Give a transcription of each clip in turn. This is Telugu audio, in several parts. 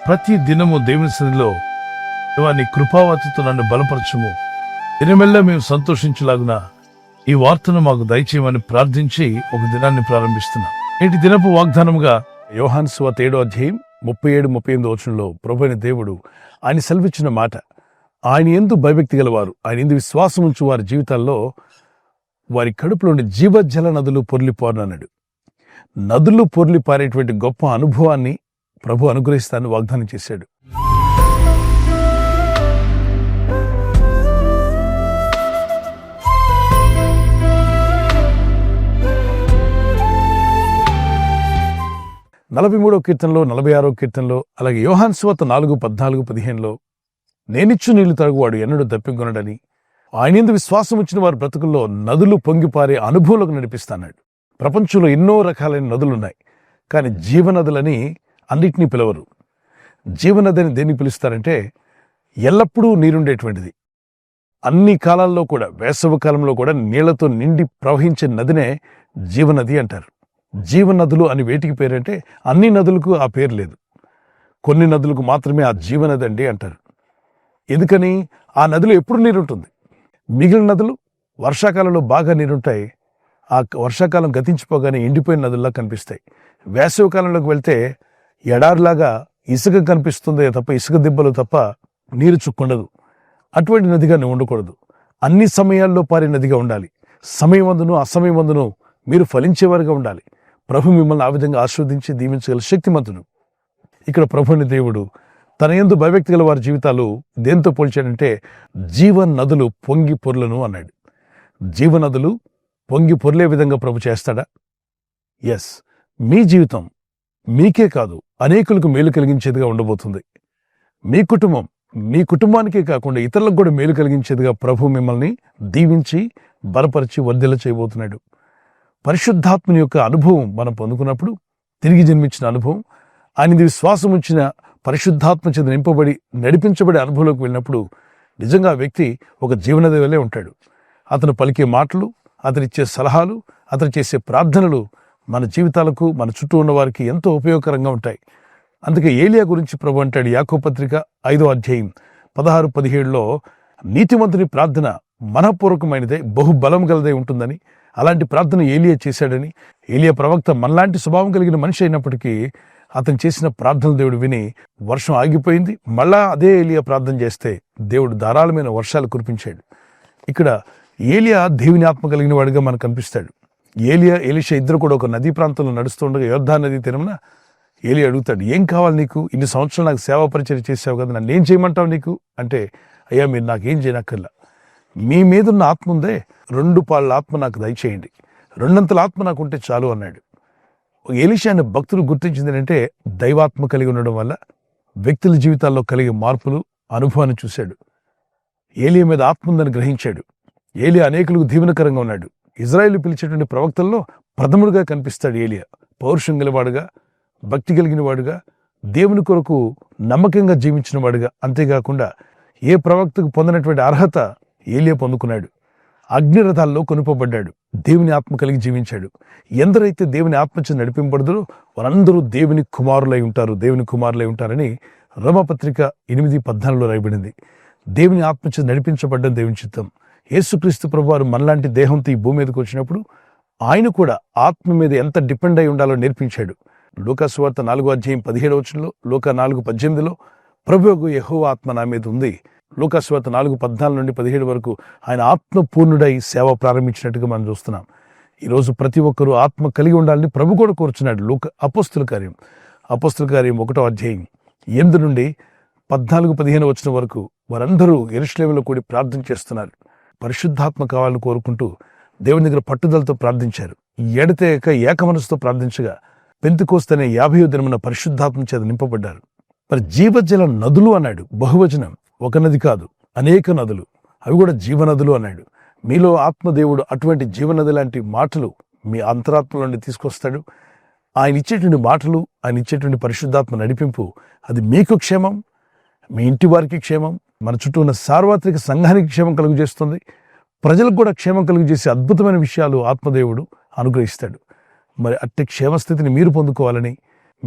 ప్రతి దినము దేవుని సన్నిధిలో దేవా నీ కృపావతితో నన్ను బలపరచుము, దినమెల్లా మేము సంతోషించలాగున ఈ వార్తను మాకు దయచేయమని ప్రార్థించి ఒక దినాన్ని ప్రారంభిస్తున్నాం. నేటి దినపు వాగ్దానముగా యోహాను సువార్త 7వ అధ్యాయం 37-38 వచనంలో ప్రభువైన దేవుడు ఆయన సెలవిచ్చిన మాట, ఆయన యందు భయభక్తి గలవారు, ఆయన యందు విశ్వాసం ఉంచు వారి జీవితాల్లో వారి కడుపులోని జీవజల నదులు పొర్లిపోరనన్నాడు. నదులు పొర్లి పారేటువంటి గొప్ప అనుభవాన్ని ప్రభు అనుగ్రహిస్తానని వాగ్దానం చేశాడు. నలభై 43వ కీర్తనలో, 46వ కీర్తనలో, అలాగే యోహాను సువార్త 4:14-15లో నేనిచ్చు నీళ్లు తాగువాడు ఎన్నడూ దప్పికొనడని, ఆయన యందు విశ్వాసం ఉంచిన వారి బ్రతుకుల్లో నదులు పొంగిపారే అనుభవంలోకి నడిపిస్తాడు. ప్రపంచంలో ఎన్నో రకాలైన నదులున్నాయి, కానీ జీవనదులని అన్నిటినీ పిలవరు. జీవనది అని దేన్ని పిలుస్తారంటే ఎల్లప్పుడూ నీరుండేటువంటిది. అన్ని కాలాల్లో కూడా, వేసవి కాలంలో కూడా నీళ్లతో నిండి ప్రవహించే నదినే జీవనది అంటారు. జీవనదులు అని వేటికి పేరంటే అన్ని నదులకు ఆ పేరు లేదు, కొన్ని నదులకు మాత్రమే ఆ జీవనది అండి అంటారు. ఎందుకని? ఆ నదిలో ఎప్పుడు నీరుంటుంది. మిగిలిన నదులు వర్షాకాలంలో బాగా నీరుంటాయి, ఆ వర్షాకాలం గతించిపోగానే ఎండిపోయిన నదుల్లా కనిపిస్తాయి. వేసవి కాలంలోకి వెళ్తే ఎడారిలాగా ఇసుక కనిపిస్తుందే తప్ప, ఇసుక దిబ్బలు తప్ప నీరు చుక్కుండదు. అటువంటి నదిగా నువ్వు ఉండకూడదు. అన్ని సమయాల్లో పారే నదిగా ఉండాలి. సమయమందును అసమయమందును మీరు ఫలించేవారుగా ఉండాలి. ప్రభు మిమ్మల్ని ఆ విధంగా ఆస్వాదించి దీవించగల శక్తిమంతుడు. ఇక్కడ ప్రభుని దేవుడు తన యందు భయభక్తి గల వారి జీవితాలు దేంతో పోల్చాడంటే జీవన నదులు పొంగి పొర్లను అన్నాడు. జీవనదులు పొంగి పొర్లే విధంగా ప్రభు చేస్తాడా? ఎస్, మీ జీవితం మీకే కాదు అనేకులకు మేలు కలిగించేదిగా ఉండబోతుంది. మీ కుటుంబానికే కాకుండా ఇతరులకు కూడా మేలు కలిగించేదిగా ప్రభు మిమ్మల్ని దీవించి బలపరిచి వర్ధిల్ల చేయబోతున్నాడు. పరిశుద్ధాత్మని యొక్క అనుభవం మనం పొందుకున్నప్పుడు, తిరిగి జన్మించిన అనుభవం, ఆయన విశ్వాసం ఉంచిన పరిశుద్ధాత్మ చేత నింపబడి నడిపించబడే అనుభవంలోకి వెళ్ళినప్పుడు నిజంగా ఆ వ్యక్తి ఒక జీవనది వలె ఉంటాడు. అతను పలికే మాటలు, అతనిచ్చే సలహాలు, అతను చేసే ప్రార్థనలు మన జీవితాలకు, మన చుట్టూ ఉన్న వారికి ఎంతో ఉపయోగకరంగా ఉంటాయి. అందుకే ఏలియా గురించి ప్రభు అంటాడు యాకోబు పత్రిక 5వ అధ్యాయం 16-17లో, నీతిమంతుని ప్రార్థన మనఃపూర్వకమైనదే, బహుబలం గలదై ఉంటుందని, అలాంటి ప్రార్థన ఏలియా చేశాడని. ఏలియా ప్రవక్త మనలాంటి స్వభావం కలిగిన మనిషి అయినప్పటికీ అతను చేసిన ప్రార్థనలు దేవుడు విని వర్షం ఆగిపోయింది. మళ్ళా అదే ఏలియా ప్రార్థన చేస్తే దేవుడు ధారాళమైన వర్షాలు కురిపించాడు. ఇక్కడ ఏలియా దేవుని ఆత్మ కలిగిన వాడిగా మనకు కనిపిస్తాడు. ఏలియా, ఎలీషా ఇద్దరు కూడా ఒక నదీ ప్రాంతంలో నడుస్తుండగా యోర్దాను నదీ తీరమున ఏలియా అడుగుతాడు, ఏం కావాలి నీకు? ఇన్ని సంవత్సరాలు నాకు సేవా పరిచయం చేసావు కదా, నన్ను ఏం చేయమంటావు నీకు అంటే, అయ్యా మీరు నాకేం చేయనక్కర్లా, మీ మీదున్న ఆత్మ ఉందే, 2 పాళ్ళ ఆత్మ నాకు దయచేయండి, 2 ఆత్మ నాకు ఉంటే చాలు అన్నాడు. ఎలీషా అనే భక్తులు గుర్తించింది ఏంటంటే దైవాత్మ కలిగి ఉండడం వల్ల వ్యక్తుల జీవితాల్లో కలిగే మార్పులు, అనుభవాన్ని చూశాడు. ఏలియా మీద ఆత్మ ఉందని గ్రహించాడు. ఏలియా అనేకులకు దీవెనకరంగా ఉన్నాడు. ఇజ్రాయేలు పిలిచేటువంటి ప్రవక్తల్లో ప్రథముడుగా కనిపిస్తాడు ఏలియా. పౌరుషం గలవాడుగా, భక్తి కలిగిన వాడుగా, దేవుని కొరకు నమ్మకంగా జీవించిన వాడుగా, అంతేకాకుండా ఏ ప్రవక్తకు పొందినటువంటి అర్హత ఏలియా పొందుకున్నాడు. అగ్నిరథాల్లో కొనుపబడ్డాడు. దేవుని ఆత్మ కలిగి జీవించాడు. ఎందరైతే దేవుని ఆత్మచే నడిపింపబడదో వారందరూ దేవుని కుమారులై ఉంటారని రోమపత్రిక 8:14లో రాయబడింది. దేవుని ఆత్మచే నడిపించబడ్డం దేవుని చిత్తం. యేసుక్రీస్తు ప్రభువారు మనలాంటి దేహంతో ఈ భూమి మీదకి వచ్చినప్పుడు ఆయన కూడా ఆత్మ మీద ఎంత డిపెండ్ అయి ఉండాలో నేర్పించాడు. లూకా సువార్త 4వ అధ్యాయం 17వ వచనంలో, లూకా 4:18లో ప్రభువు యెహోవా ఆత్మ నా మీద ఉంది. లూకా సువార్త 4:14-17 వరకు ఆయన ఆత్మపూర్ణుడై సేవ ప్రారంభించినట్టుగా మనం చూస్తున్నాం. ఈరోజు ప్రతి ఒక్కరూ ఆత్మ కలిగి ఉండాలని ప్రభు కూడా కోరుచున్నాడు. అపోస్తుల కార్యం 1వ అధ్యాయం 8-14-15 వచనం వరకు వారందరూ యెరూషలేములో కూడి ప్రార్థన చేస్తున్నారు. పరిశుద్ధాత్మ కావాలని కోరుకుంటూ దేవుని దగ్గర పట్టుదలతో ప్రార్థించారు. ఎడతెగక ఏక మనసుతో ప్రార్థించగా పెంతెకోస్తు అనే 50వ దినమున పరిశుద్ధాత్మ చేత నింపబడ్డారు. మరి జీవజల నదులు అన్నాడు, బహువచనం, ఒక నది కాదు, అనేక నదులు, అవి కూడా జీవనదులు అన్నాడు. మీలో ఆత్మదేవుడు అటువంటి జీవనది లాంటి మాటలు మీ అంతరాత్మ నుండి తీసుకొస్తాడు. ఆయన ఇచ్చేటువంటి మాటలు, ఆయన ఇచ్చేటువంటి పరిశుద్ధాత్మ నడిపింపు, అది మీకు క్షేమం, మీ ఇంటి వారికి క్షేమం, మన చుట్టూ ఉన్న సార్వత్రిక సంఘానికి క్షేమం కలుగు చేస్తుంది. ప్రజలకు కూడా క్షేమం కలుగు చేసే అద్భుతమైన విషయాలు ఆత్మదేవుడు అనుగ్రహిస్తాడు. మరి అట్టి క్షేమస్థితిని మీరు పొందుకోవాలని,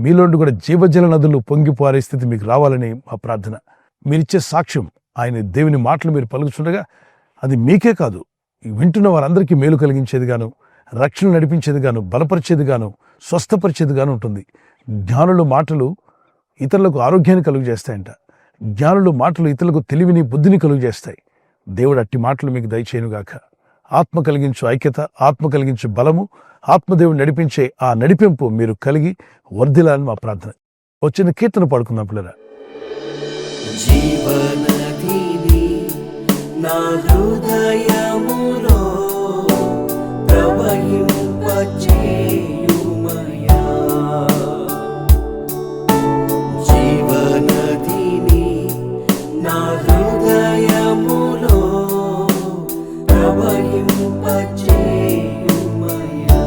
మీలోండి కూడా జీవజల నదులు పొంగిపోరే స్థితి మీకు రావాలని మా ప్రార్థన. మీరిచ్చే సాక్ష్యం, ఆయన దేవుని మాటలు మీరు పలుకుతుండగా అది మీకే కాదు, వింటున్న వారందరికీ మేలు కలిగించేదిగాను, రక్షణ నడిపించేదిగాను, బలపరిచేదిగాను, స్వస్థపరిచేదిగాను ఉంటుంది. జ్ఞానుల మాటలు ఇతరులకు ఆరోగ్యాన్ని కలుగు చేస్తాయంట. జ్ఞానుల మాటలు ఇతరులకు తెలివిని, బుద్ధిని కలుగు చేస్తాయి. దేవుడు అట్టి మాటలు మీకు దయచేయునుగాక. ఆత్మ కలిగించు ఐక్యత, ఆత్మ కలిగించు బలము, ఆత్మదేవుడు నడిపించే ఆ నడిపింపు మీరు కలిగి వర్ధిల్లాలని మా ప్రార్థన. వచ్చిన కీర్తన పాడుకుందాం పిల్లరా. జీవనదిని నా హృదయములో ప్రవహింపచేయుమయా, జీవనదిని నా హృదయములో ప్రవహింపచేయుమయా,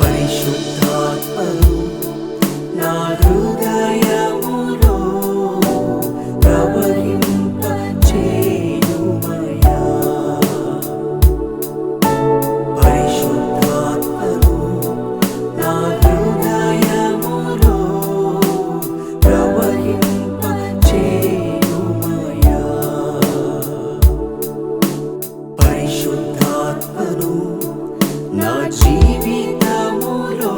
పరిశుద్ధాత్మను నా హృదయములో ప్రవహింపచేయుమయా, పరిశుద్ధాత్మను నా హృదయములో ప్రవహింపచేయుమయా, పరిశుద్ధాత్మను నా జీవితములో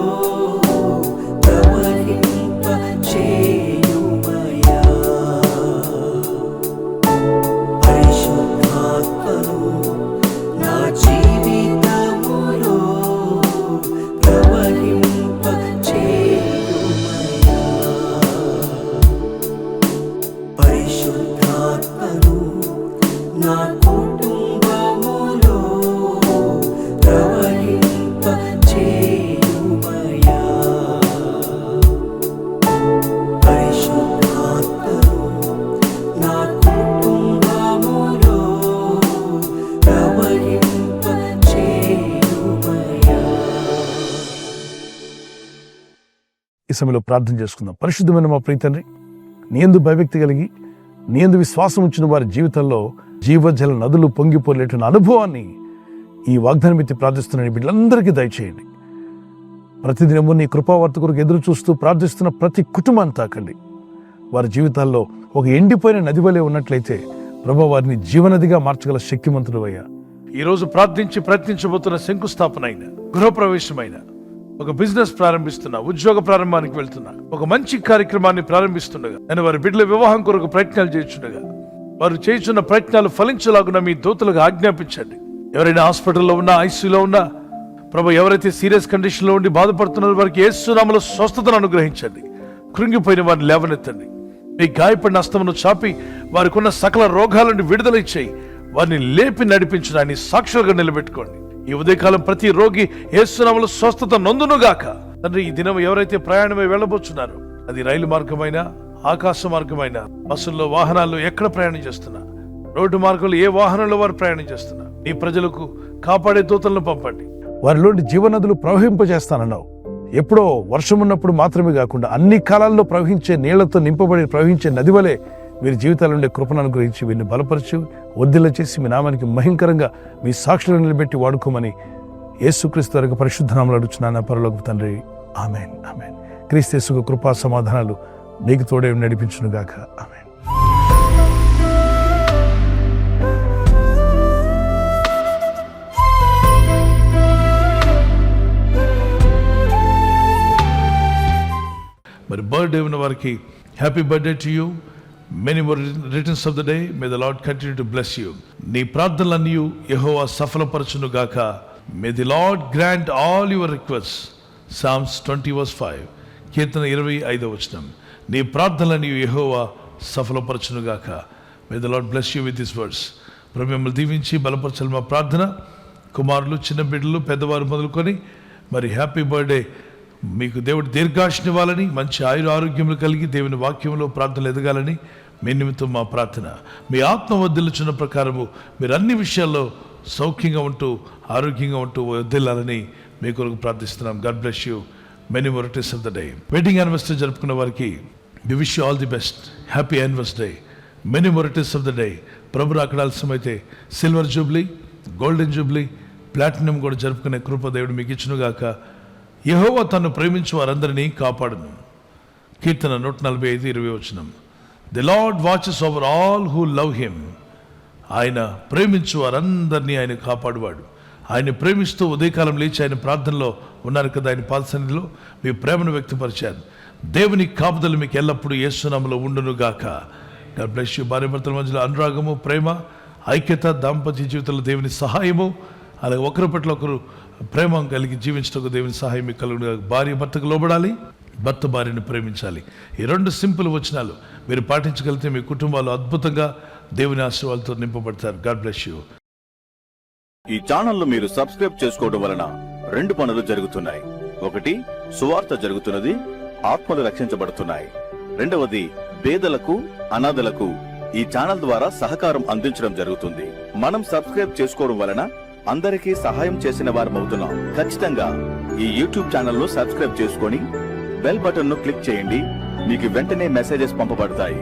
ప్రవహింపచేయుమయా, పరిశుద్ధాత్మను నా జీవితములో ప్రవహింపచేయుమయా, పరిశుద్ధాత్మను నా కుటుంబములో ప్రవహింపచేయుమయా, పరిశుద్ధాత్మను నా కుటుంబములో ప్రవహింపచేయుమయా. ఈ సమయంలో ప్రార్థన చేసుకుందాం. పరిశుద్ధమైన మా ప్రియ తండ్రి, నీ యందు భయభక్తి కలిగి నీ యందు విశ్వాసం ఉంచిన వారి జీవితంలో జీవజల నదులు పొంగిపోలేటువంటి అనుభవాన్ని ఈ వాగ్దానం ఎత్తి ప్రార్థిస్తున్న బిడ్డలందరికీ దయచేయండి. ప్రతిదినము నీ కృపావార్త కొరకు ఎదురు చూస్తూ ప్రార్థిస్తున్న ప్రతి కుటుంబాన్ని తాకండి. వారి జీవితాల్లో ఒక ఎండిపోయిన నది వలె ఉన్నట్లయితే ప్రభు వారిని జీవనదిగా మార్చగల శక్తిమంతుడు అయ్యా. ఈరోజు ప్రార్థించి ప్రయత్నించబోతున్న శంకుస్థాపన అయిన, గృహప్రవేశమైన, ఒక బిజినెస్ ప్రారంభిస్తున్నా, ఉద్యోగ ప్రారంభానికి వెళ్తున్నా, ఒక మంచి కార్యక్రమాన్ని ప్రారంభిస్తుండగా, నేను వారి బిడ్డల వివాహం కొరకు ప్రయత్నాలు చేస్తుండగా వారు చేస్తున్న ప్రయత్నాలు ఫలించలాగున మీ దూతలకు ఆజ్ఞాపించండి. ఎవరైనా హాస్పిటల్లో ఉన్నా, ఐసీయూలో ఉన్నా ప్రభు, ఎవరైతే సీరియస్ కండిషన్లో ఉండి బాధపడుతున్నారో వారికి యేసు నామములో స్వస్థతను అనుగ్రహించండి. కృంగిపోయిన వారిని లేవనెత్తండి. మీ గాయపడిన హస్తమును చాపి వారికి ఉన్న సకల రోగాల నుండి విడుదల ఇచ్చేయి. వారిని లేపి నడిపించడాన్ని సాక్షులుగా నిలబెట్టుకోండి. ఈ ఉదయకాలం ప్రతి రోగి యేసు నామములో స్వస్థత నొందునుగాక. తండ్రి, ఈ దినం ఎవరైతే ప్రయాణమై వెళ్ళబోతున్నారో, అది రైలు మార్గమైన, ఆకాశ మార్గమైన, బస్సుల్లో, వాహనాల్లో ఎక్కడ ప్రయాణం చేస్తున్నా, రోడ్డు మార్గంలో ఏ వాహనంలో వారు ప్రయాణం చేస్తున్నా, నీ ప్రజలకు కాపాడే దూతలను పంపండి. వారిలోని జీవనదులు ప్రవహింపజేస్తానన్నావు. ఎప్పుడో వర్షం ఉన్నప్పుడు మాత్రమే కాకుండా అన్ని కాలాల్లో ప్రవహించే నీళ్లతో నింపబడి ప్రవహించే నది వలె వీరి జీవితాల నుండి కృపను అనుగ్రహించి వీరిని బలపరిచి వర్ధిల్ల చేసి మీ నామానికి మహింకరంగా మీ సాక్షులను నిలబెట్టి వాడుకోమని యేసుక్రీస్తు వారి పరిశుద్ధ నామములో అడుగుచున్నాను పరలోకపు తండ్రి. ఆమేన్, ఆమేన్. క్రీస్తు యేసు కృపా సమాధానాలు మీకు తోడే నడిపించునుగాక. ఆమేన్. మరి బర్త్డే ఉన్న వారికి happy birthday to you. Many more returns of the day. May the lord continue to bless you. నీ ప్రార్థనలన్నీ యెహోవా సఫలపరచును గాక. May the lord grant all your request. Psalms 20:5. కీర్తన 25. నీ ప్రార్థనలన్నీ యెహోవా సఫలపరచును గాక. May the lord bless you with this words. ప్రభు మిమ్మల్ని దీవించి బలపరచాలి మా ప్రార్థన. కుమారులు, చిన్న బిడ్డలు, పెద్దవారు మొదలుకొని మరి హ్యాపీ బర్త్డే. మీకు దేవుడు దీర్ఘాయుష్ని ఇవ్వాలని, మంచి ఆరోగ్యములు కలిగి దేవుని వాక్యంలో ప్రార్థనలు ఎదగాలని మీ నిమిత్తం మా ప్రార్థన. మీ ఆత్మ వర్ధిల్లుచున్న ప్రకారము మీరు అన్ని విషయాల్లో సౌఖ్యంగా ఉంటూ ఆరోగ్యంగా ఉంటూ వర్ధిల్లాలని మీ కొరకు ప్రార్థిస్తున్నాం. God bless you. Many more returns of the day. Wedding anniversary జరుపుకున్న వారికి we wish you all the best. Happy anniversary. Many more returns of the day. ప్రభు అక్కడ ఆలస్యమైతే silver jubilee, golden jubilee, platinum కూడా జరుపుకునే కృప దేవుడు మీకు ఇచ్చునుగాక. యెహోవా తన్ను ప్రేమించు వారందరినీ కాపాడును. కీర్తన 145:20. The lord watches over all who love him. ఆయన ప్రేమించు వారందరినీ ఆయన కాపాడువాడు. ఆయన ప్రేమిస్తూ ఉదయకాలం లేచి ఆయన ప్రార్థనలో ఉన్నారు కదా, ఆయన పాద సన్నిధిలో మీ ప్రేమను వ్యక్తపరిచారు. దేవుని కాపుదలు మీకు ఎల్లప్పుడూ యేసు నామములో ఉండును గాక. God bless you. భార్యాభర్తల మధ్యలో అనురాగము, ప్రేమ, ఐక్యత, దాంపత్య జీవితంలో దేవుని సహాయము, అలాగే ఒకరి పట్ల ఒకరు ప్రేమ కలిగి జీవించటకు దేవుని సహాయం మీకు కలుగును. భార్య భర్తకు లోబడాలి, భర్త భార్యను ప్రేమించాలి. ఈ 2 సింపుల్ వచనాలు మీరు పాటించగలిగితే మీ కుటుంబాలు అద్భుతంగా దేవుని ఆశీర్వాదాలతో నింపబడతారు. God bless you. ఈ ఛానల్ను మీరు సబ్స్క్రైబ్ చేసుకోవడం వలన 2 పనులు జరుగుతున్నాయి. 1, సువార్త జరుగుతున్నది, ఆత్మలు రక్షించబడుతున్నాయి. 2వది, పేదలకు, అనాథలకు ఈ ఛానల్ ద్వారా సహకారం అందించడం జరుగుతుంది. మనం సబ్స్క్రైబ్ చేసుకోవడం వలన అందరికీ సహాయం చేసిన వారమవుతున్నాం. ఖచ్చితంగా ఈ యూట్యూబ్ ఛానల్ను సబ్స్క్రైబ్ చేసుకొని బెల్ బటన్ ను క్లిక్ చేయండి. మీకు వెంటనే మెసేజెస్ పంపబడతాయి.